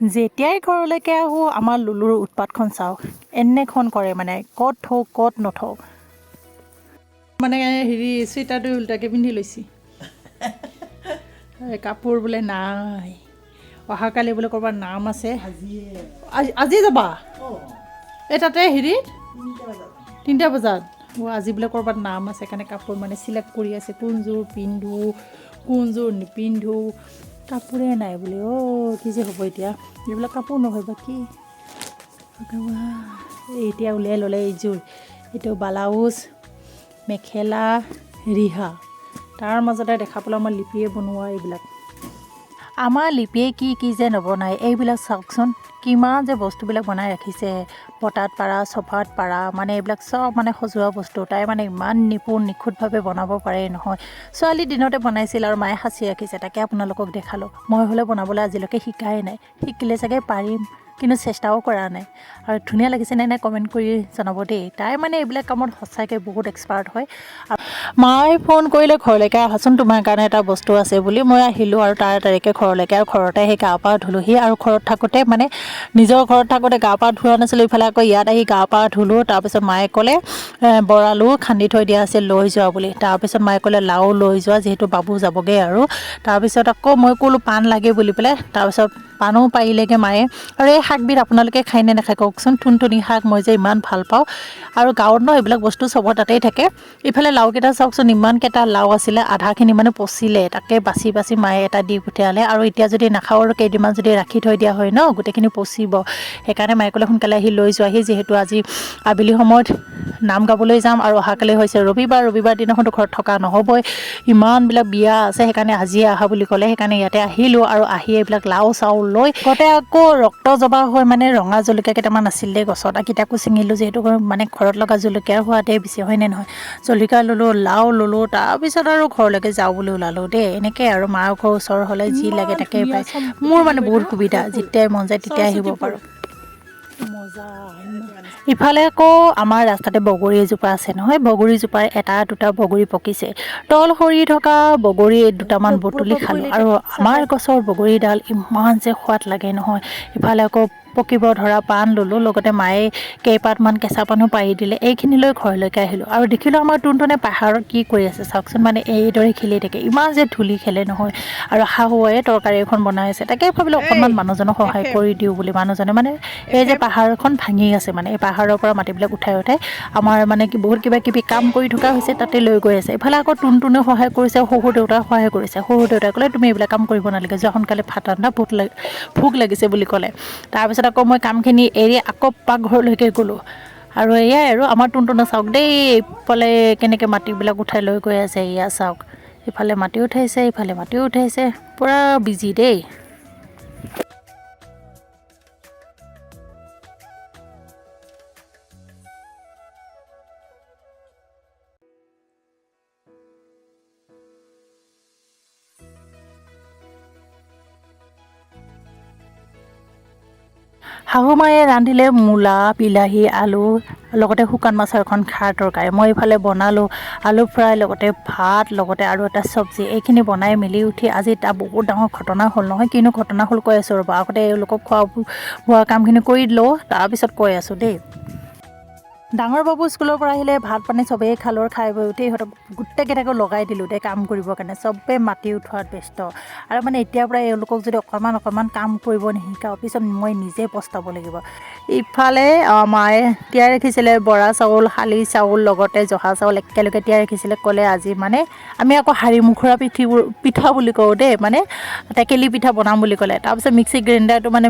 যেতিয়াই ঘৰলৈকে আহোঁ আমাৰ লুলুৰ উৎপাতখন চাওক এনেখন কৰে মানে ক'ত থওঁ ক'ত নথওঁ মানে হেৰি চুৱেটাৰটো উল্টাকৈ পিন্ধি লৈছে কাপোৰ বোলে নাই অহাকালি বোলে ক'ৰবাত নাম আছে আজি যাবা এই তাতে হেৰিত 3টা বজাত আজি বোলে ক'ৰবাত নাম আছে সেইকাৰণে কাপোৰ মানে চিলেক্ট কৰি আছে কোনযোৰ পিন্ধোঁ কোনযোৰ নিপিন্ধোঁ কাপোৰে নাই বোলে কি যে হ'ব এতিয়া এইবিলাক কাপোৰ নহয় বা কি এতিয়া উলিয়াই ল'লে এইযোৰ এইটো ব্লাউজ মেখেলা ৰিহা তাৰ মাজতে দেখা পালোঁ আমাৰ লিপিয়ে বনোৱা এইবিলাক আমাৰ লিপিয়ে কি যে নবনায় এইবিলাক চাওকচোন কিমান যে বস্তুবিলাক বনাই ৰাখিছে পটাত পাৰা চফাত পাৰা মানে এইবিলাক চব মানে সজোৱা বস্তু তাই মানে ইমান নিখুঁতভাৱে বনাব পাৰে নহয় ছোৱালী দিনতে বনাইছিল আৰু মায়ে সাঁচি ৰাখিছে তাকে আপোনালোকক দেখালোঁ মই হ'লে বনাবলৈ আজিলৈকে শিকাই নাই শিকিলে চাগে পাৰিম কিন্তু চেষ্টাও কৰা নাই আৰু ধুনীয়া লাগিছে নে নাই কমেণ্ট কৰি জনাব দেই তাই মানে এইবিলাক কামত সঁচাকৈ বহুত এক্সপাৰ্ট হয় মায়ে ফোন কৰিলে ঘৰলৈকে আহাচোন তোমাৰ কাৰণে এটা বস্তু আছে বুলি মই আহিলোঁ আৰু তাৰিখে ঘৰলৈকে আৰু ঘৰতে আহি গা পা ধুলোঁহি আৰু ঘৰত থাকোঁতে মানে নিজৰ ঘৰত থাকোঁতে গা পা ধোৱা নাছিলোঁ ইফালে আকৌ ইয়াত আহি গা পা ধুলোঁ তাৰপিছত মায়ে ক'লে বৰালু খান্দি থৈ দিয়া আছিল লৈ যোৱা বুলি তাৰপিছত মায়ে ক'লে লাও লৈ যোৱা যিহেতু বাবু যাবগৈ আৰু তাৰপিছত আকৌ মই ক'লোঁ পাণ লাগে বুলি পেলাই তাৰপিছত পাণো পাৰিলেগৈ মায়ে আৰু এই শাকবিধ আপোনালোকে খায়নে নাখায় কওকচোন থুনথুনি শাক মই যে ইমান ভাল পাওঁ আৰু গাঁৱত ন এইবিলাক বস্তু চবৰ তাতেই থাকে ইফালে লাওকেইটা চাওকচোন ইমানকেইটা লাও আছিলে আধাখিনি মানে পচিলে তাকে বাচি মায়ে এটা দি পঠিয়ালে আৰু এতিয়া যদি নাখাওঁ আৰু কেইদিনমান যদি ৰাখি থৈ দিয়া হয় ন গোটেইখিনি পচিব সেইকাৰণে মায়ে ক'লে সোনকালে আহি লৈ যোৱাহি যিহেতু আজি আবেলি সময়ত নাম গাবলৈ যাম আৰু অহাকালি হৈছে ৰবিবাৰ দিনাখনতো ঘৰত থকা নহ'বই ইমানবিলাক বিয়া আছে সেইকাৰণে আজিয়ে আহা বুলি ক'লে সেইকাৰণে ইয়াতে আহিলোঁ আৰু আহি এইবিলাক লাও চাউল লৈ গতে আকৌ ৰক্ত জবা হৈ মানে ৰঙা জলকীয়া কেইটামান আছিল দেই গছত কেইটাকো ছিঙিলোঁ যিহেতু মানে ঘৰত লগা জলকীয়াৰ সোৱাদে বেছি হয়নে নহয় জলকীয়া ল'লোঁ লাও ল'লোঁ তাৰপিছত আৰু ঘৰলৈকে যাওঁ বুলি ওলালোঁ দেই এনেকৈ আৰু মাৰ ঘৰ ওচৰ হ'লে যি লাগে তাকে পায় মোৰ মানে বহুত সুবিধা যেতিয়াই মন যায় তেতিয়াই আহিব পাৰোঁ মজা ইফালে আকৌ আমাৰ ৰাস্তাতে বগৰী এজোপা আছে নহয় বগৰীজোপাৰ এটা দুটা বগৰী পকিছে তল সৰি থকা বগৰী দুটামান বুটলি খালোঁ আৰু আমাৰ গছৰ বগৰীডাল ইমান যে সোৱাদ লাগে নহয় ইফালে আকৌ পকিব ধৰা পাণ ল'লোঁ লগতে মায়ে কেইপাতমান কেঁচা পাণো পাৰি দিলে এইখিনি লৈ ঘৰলৈকে আহিলোঁ আৰু দেখিলোঁ আমাৰ টুনটুনে পাহাৰত কি কৰি আছে চাওকচোন মানে এইদৰে খেলি থাকে ইমান যে ধূলি খেলে নহয় আৰু শাহুৱে তৰকাৰী এখন বনাই আছে তাকে ভাবিলোঁ অকণমান মানুহজনক সহায় কৰি দিওঁ বুলি মানুহজনে মানে এই যে পাহাৰখন ভাঙি আছে মানে এই পাহাৰৰ পৰা মাটিবিলাক উঠাই আমাৰ মানে কি বহুত কিবা কিবি কাম কৰি থকা হৈছে তাতে লৈ গৈ আছে ইফালে আকৌ টুনটুনেও সহায় কৰিছে শহুৰ দেউতাক সহায় কৰিছে শহুৰ দেউতাই ক'লে তুমি এইবিলাক কাম কৰিব নালাগে যোৱা সোনকালে ভাত ৰান্ধা ভোক লাগিছে বুলি ক'লে তাৰপিছত আকৌ মই কামখিনি এৰি আকৌ পাকঘৰলৈকে গ'লোঁ আৰু এয়াই আৰু আমাৰ টুনটুনে চাওক দেই ইফালে কেনেকৈ মাটিবিলাক উঠাই লৈ গৈ আছে এয়া চাওক ইফালে মাটি উঠাইছে ইফালে মাটিও উঠাইছে পূৰা বিজি দেই শাহুমায়ে ৰান্ধিলে মূলা বিলাহী আলু লগতে শুকান মাছৰ এখন খাৰ তৰকাৰী মই এইফালে বনালোঁ আলু ফ্ৰাই লগতে ভাত লগতে আৰু এটা চব্জি এইখিনি বনাই মেলি উঠি আজি এটা বহুত ডাঙৰ ঘটনা হ'ল নহয় কিনো ঘটনা হ'ল কৈ আছোঁ ৰ'বা আগতে এওঁলোকক খোৱা বোৱা কামখিনি কৰি দিলোঁ তাৰপিছত কৈ আছোঁ দেই ডাঙৰ বাবু স্কুলৰ পৰা আহিলে ভাত পানী চবেই খালোঁ খাই বৈ উঠি ইহঁতক গোটেইকেইটাকো লগাই দিলোঁ দেই কাম কৰিবৰ কাৰণে চবেই মাটি উঠোৱাত ব্যস্ত আৰু মানে এতিয়াৰ পৰা এওঁলোকক যদি অকণমান কাম কৰিব নিশিকাওঁ পিছত মই নিজে পস্তাব লাগিব ইফালে মায়ে তিয়াই ৰাখিছিলে বৰা চাউল শালি চাউল লগতে জহা চাউল একেলগে তিয়াই ৰাখিছিলে ক'লে আজি মানে আমি আকৌ হাড়ি মুখৰা পিঠা বুলি কওঁ দেই মানে টেকেলি পিঠা বনাম বুলি ক'লে তাৰপিছত মিক্সি গ্ৰাইণ্ডাৰটো মানে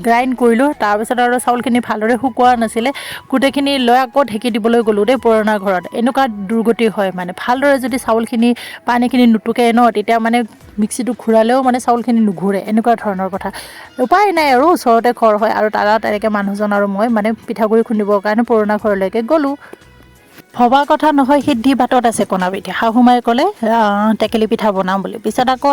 গ্ৰাইণ্ড কৰিলোঁ তাৰপিছত আৰু চাউলখিনি ভালদৰে শুকোৱা নাছিলে গোটেইখিনি লৈ আকৌ ঢেঁকি দিবলৈ গ'লোঁ দেই পুৰণা ঘৰত এনেকুৱা দুৰ্গতি হয় মানে ভালদৰে যদি চাউলখিনি পানীখিনি নুটুকে ন তেতিয়া মানে মিক্সিটো ঘূৰালেও মানে চাউলখিনি নুঘূৰে এনেকুৱা ধৰণৰ কথা উপায় নাই আৰু ওচৰতে ঘৰ হয় আৰু তেনেকৈ মানুহজন আৰু মই মানে পিঠাগুড়ি খুন্দিবৰ কাৰণে পুৰণা ঘৰলৈকে গ'লোঁ ভবা কথা নহয়, সিদ্ধি বাটত আছে কণা পিঠা। শাহুমায়ে ক'লে টেকেলি পিঠা বনাম বুলি। পিছত আকৌ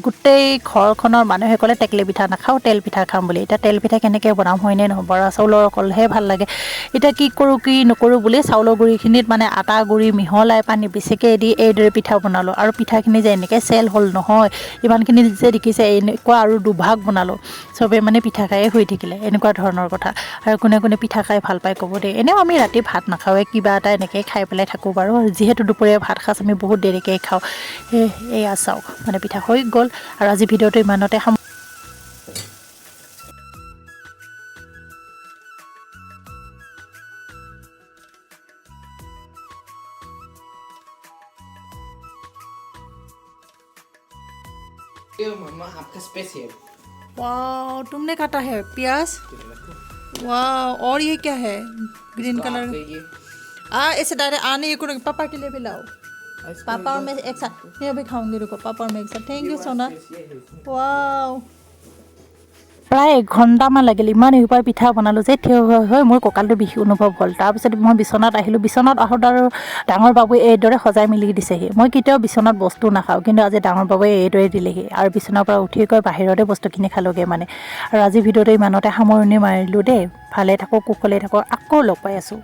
গোটেই ঘৰখনৰ মানুহে ক'লে টেকেলি পিঠা নাখাওঁ, তেল পিঠা খাম বুলি। এতিয়া তেল পিঠা কেনেকৈ বনাম হয়নে নহয়, বৰা চাউলৰ অকলহে ভাল লাগে। এতিয়া কি কৰোঁ কি নকৰোঁ বুলি চাউলৰ গুড়িখিনিত মানে আটা গুড়ি মিহলাই পানী বেছিকৈ দি এইদৰে পিঠা বনালোঁ। আৰু পিঠাখিনি যে এনেকৈ চেল হ'ল নহয়, ইমানখিনি যে দেখিছে এনেকুৱা আৰু দুভাগ বনালোঁ। চবেই মানে পিঠা খায়ে হৈ থাকিলে, এনেকুৱা ধৰণৰ কথা। আৰু কোনে কোনে পিঠা খাই ভাল পায় ক'ব দেই। এনেও আমি ৰাতি ভাত নাখাওঁৱে, কিবা এটা এনেকৈ খাই পেলাই থাকোঁ বাৰু। যিহেতু দুপৰীয়া ভাত সাজ আমি বহুত দেৰিকৈ খাওঁ। এয়া চাওক মানে পিঠা হৈ গ'ল। আৰু আজি ভিডিঅ'টো ইমানতে ये मम्मा आपका स्पेशल वाओ, तुमने काटा है प्याज? वाओ, और ये क्या है ग्रीन कलर? ऐसे डायरेक्ट आने ये करो, पापा के लिए भी लाओ। पापा और मैं एक साथ, मैं अभी खाऊंगी, रुको। पापा और मैं एक साथ। थैंक यू सोना। वाओ, প্ৰায় 1 ঘণ্টামান লাগিল। ইমান এসোপা পিঠা বনালোঁ যে থিয় হৈ মোৰ কঁকালটো বিষ অনুভৱ হ'ল। তাৰপিছত মই বিচনাত আহিলোঁ। বিচনাত আহোঁতে আৰু ডাঙৰ বাবুৱে এইদৰে সজাই মেলি দিছেহি। মই কেতিয়াও বিচনাত বস্তু নাখাওঁ, কিন্তু আজি ডাঙৰ বাবুৱে এইদৰে দিলেহি। আৰু বিচনাৰ পৰা উঠি গৈ বাহিৰতে বস্তুখিনি খালোঁগৈ মানে। আৰু আজি ভিডিঅ'টো ইমানতে সামৰণি মাৰিলোঁ দেই। ভালে থাকক, কুশলে থাকক, আকৌ লগ পাই আছোঁ।